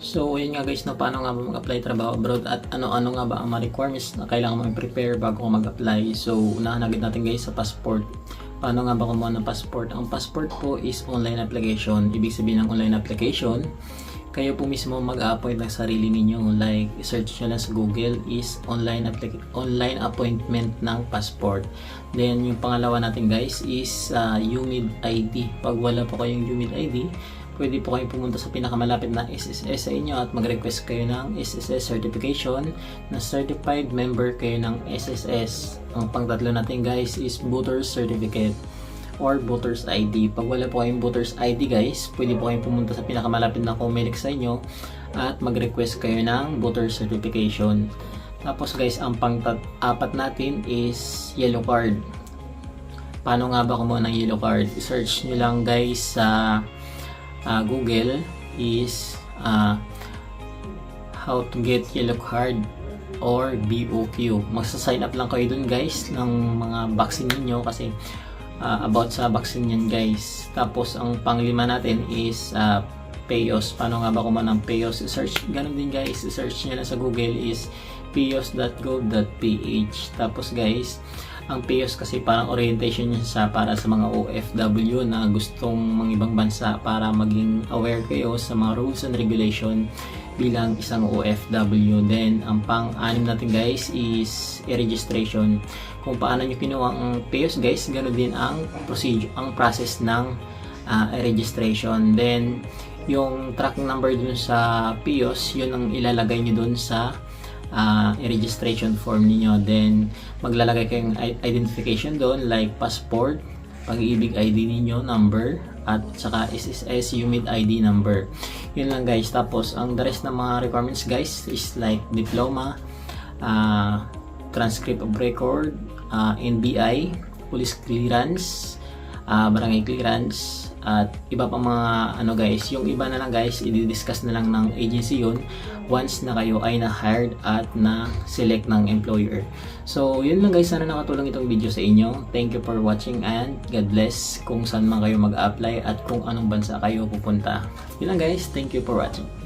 So, yun nga guys, no, paano nga ba mag-apply trabaho abroad at ano-ano nga ba ang mga requirements na kailangan mo i-prepare bago ka mag-apply. So, unahan agad natin guys sa passport. Paano nga ba kumuha ng passport? Ang passport po is online application. Ibig sabihin ng online application, kayo po mismo mag-a-appoint ng sarili ninyo. Like, search nyo lang sa Google is online appointment ng passport. Then, yung pangalawa natin guys is UMID ID. Pag wala po kayong UMID ID, pwede po kayong pumunta sa pinakamalapit na SSS sa inyo at mag-request kayo ng SSS certification na certified member kayo ng SSS. Ang pangtatlo natin guys is Voters Certificate or Voters ID. Pag wala po kayong Voters ID guys, pwede po kayong pumunta sa pinakamalapit na COMELEC sa inyo at mag-request kayo ng Voters Certification. Tapos guys, ang pang-apat natin is Yellow Card. Paano nga ba kumuha ng Yellow Card? Search nyo lang guys sa Google is how to get yellow card or BOQ. Magsa-sign up lang kayo dun guys ng mga vaccine niyo kasi about sa vaccine yan guys. Tapos ang panglima natin is PAYOS. Paano nga ba kumuha ng PAYOS? Search, ganun din guys, search nyo lang sa Google is payos.gov.ph. Tapos guys, ang PAYOS kasi parang orientation niya para sa mga OFW na gustong ibang bansa para maging aware kayo sa mga rules and regulation bilang isang OFW. Then, ang pang-anim natin guys is registration. Kung paano nyo kinuha ang PAYOS guys, ganoon din ang procedure, ang process ng registration. Then, yung tracking number dun sa PAYOS, yun ang ilalagay nyo dun sa registration form niyo. Then maglalagay kayong identification doon like passport, pag-ibig ID niyo number at saka SSS UMID ID number. Yun lang guys. Tapos ang the rest ng mga requirements guys is like diploma, transcript of record, NBI, police clearance, barangay clearance at iba pa mga ano guys. Yung iba na lang guys, i-discuss na lang ng agency yun once na kayo ay na-hired at na-select ng employer. So yun lang guys, sana nakatulong itong video sa inyo. Thank you for watching and God bless kung saan man kayo mag-apply at kung anong bansa kayo pupunta. Yun lang guys, thank you for watching.